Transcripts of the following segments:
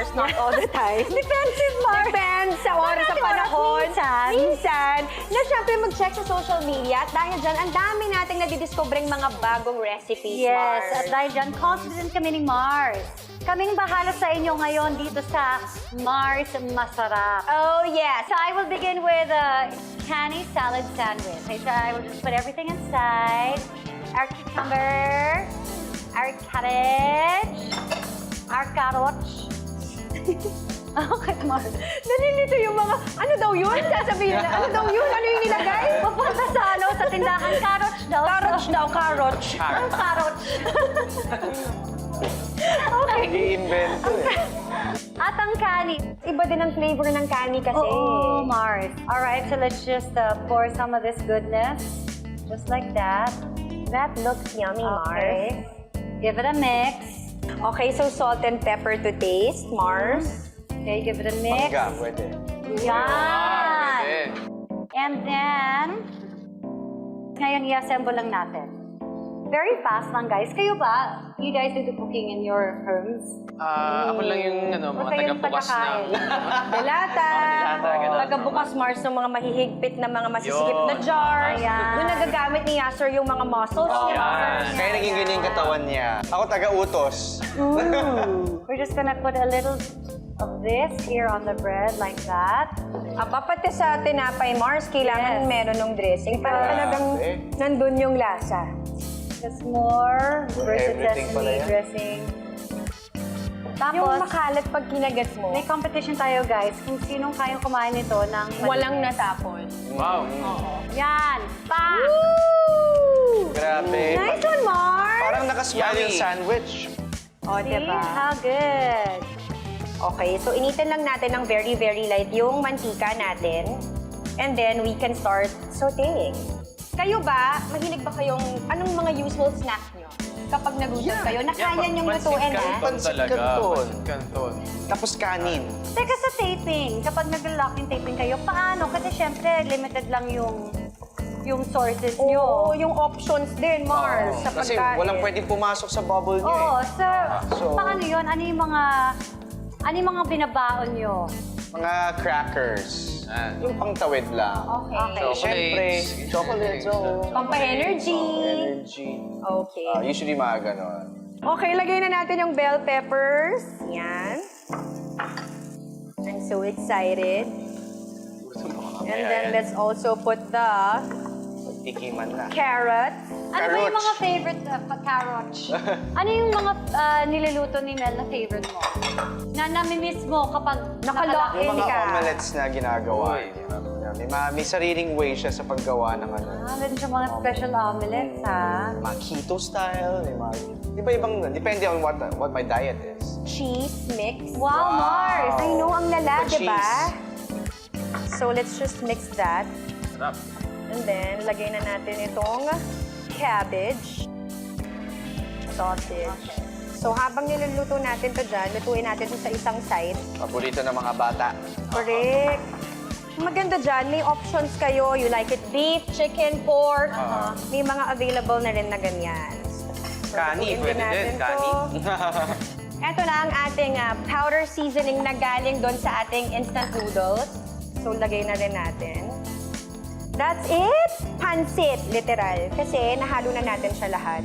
Mars, not all the time. Defensive, Mars. Depends sa oras sa panahon. Minsan. Na syempre mag-check sa social media at dahil dyan, ang dami nating nadidiscovering mga bagong recipes, Yes, Mars. at dahil dyan, confident kami ni Mars. Kaming bahala sa inyo ngayon dito sa Mars Masarap. Oh, yes. So I will begin with a Kani salad sandwich. Okay, so I will just put everything inside. Our cucumber, our cabbage, our carrots. Okay, Mars. Nalilito yung mga, ano daw yun? Sasabihin na, ano daw yun? Ano yung nilagay? Papunta sa sa tindahan, carrots daw. Carrots daw, carrots. Ang carrots. Okay. Nag-i-invento eh. At ang Kani. Iba din ang flavor ng Kani kasi. Oh, Mars. All right, so let's just pour some of this goodness. Just like that. That looks yummy, Okay. Mars. Give it a mix. Okay, so salt and pepper to taste, Mars. Okay, give it a mix. Mangga, pwede. Yan! Pwede. And then, ngayon i-assemble lang natin. Very fast lang, guys. Kayo ba? You guys do the cooking in your homes? Ako lang yung mga taga-bukas na. Delata. Delata, ganun. Taga-bukas, Mars, ng mga mahihigpit na mga masisigip na jars. Ayan. Doon nagagamit ni Yasser yung mga muscles niya. Kaya naging ganyan yung katawan niya. Ako taga-utos. We're just gonna put a little of this here on the bread, like that. Pati sa tinapay, Mars, kailangan Yes. meron ng dressing para talagang nandun yung lasa. Just more versus Everything pala sesame yan. dressing. Yung Tapos, makalat pag kinagat mo, may competition tayo, guys, kung sinong kayang kumain nito ng walang malinis. natapon. Wow. Yan! Pa! Grabe. Nice one, Mars! Parang nakasmile yung sandwich. O, See diba? how good! Okay, so initin lang natin ng very, very light yung mantika natin. And then, we can start sauteing. Kayo ba, mahilig ba kayong, anong mga usual snack nyo? Kapag nagutom kayo, na kaya nyong lutuin, Pansit canton. Canton. Tapos kanin. Teka sa taping, kapag nag-lock yung taping kayo, paano? Kasi syempre, limited lang yung sources nyo. Oo, yung options din, Mars, sa Kasi pagkain. walang pwedeng pumasok sa bubble niyo Oo, eh. so, paano yun? Ano yung mga binabaon nyo? Mga crackers. Yung pangtawid lang. Okay. So, siyempre, chocolates. Pampa-energy. Energy. Okay. Usually mga ganon. Okay, lagay na natin yung bell peppers. Yan. I'm so excited. And then let's also put the Ikiman na. carrots. Ano ba yung mga favorite carrots? Ano yung mga niluluto ni Mel na favorite mo? Na namimiss mo kapag Nakalock in Yung mga ka. omelets na ginagawa niya. May sariling way siya sa paggawa ng ano. Meron siya mga special omelets, ha? Mga keto style. Iba-ibang, depende on what my diet is. Cheese mix. Wow, Mars! I know, ang lala, The di ba? cheese. So let's just mix that. Sarap. And then, lagay na natin itong cabbage. Sausage. So habang niluluto natin to dyan, lutuin natin ito sa isang side. Paborito ng mga bata. Correct. Maganda dyan, may options kayo. You like it beef, chicken, pork. May mga available na rin na ganyan. So, Kani, lutuin pwede natin din. to. Kani. Ito na ang ating powder seasoning na galing doon sa ating instant noodles. So, lagay na rin natin. That's it! Pansit, literal. Kasi nahalo na natin siya lahat.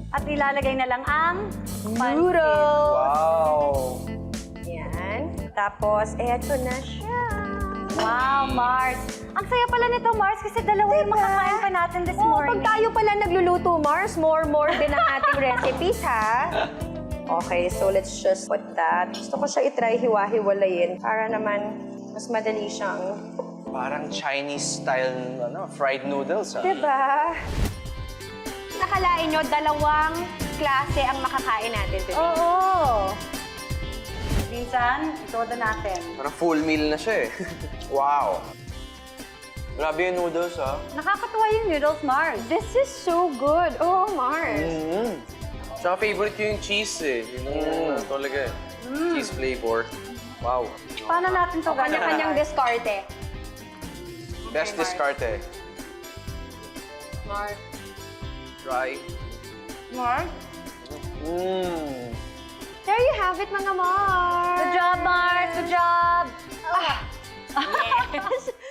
At ilalagay na lang ang Noodles! Wow! Yan. Tapos, eto na siya. Wow, Mars! Ang saya pala nito, Mars, kasi dalawa yung makakain pa natin this Oh, morning. pag tayo pala nagluluto, Mars, more din ang ating recipes, ha? Okay, so let's just put that. Gusto ko siya itry hiwa-hiwalayin para naman mas madali siyang... Parang Chinese style fried noodles. Diba? Nakalain nyo, dalawang klase ang makakain natin today. Oo! Minsan, itoda natin. Parang full meal na siya eh. Wow! Grabe yung noodles Nakakatuwa yung noodles, Mars. This is so good. Oh, Mars. Tsaka favorite ko yung cheese eh. Yun ang talaga eh. Cheese flavor. Wow. Paano natin ito gagawin? Kanya-kanyang diskarte. Best discarte. Mars. Try. Mars? There you have it, mga Mars.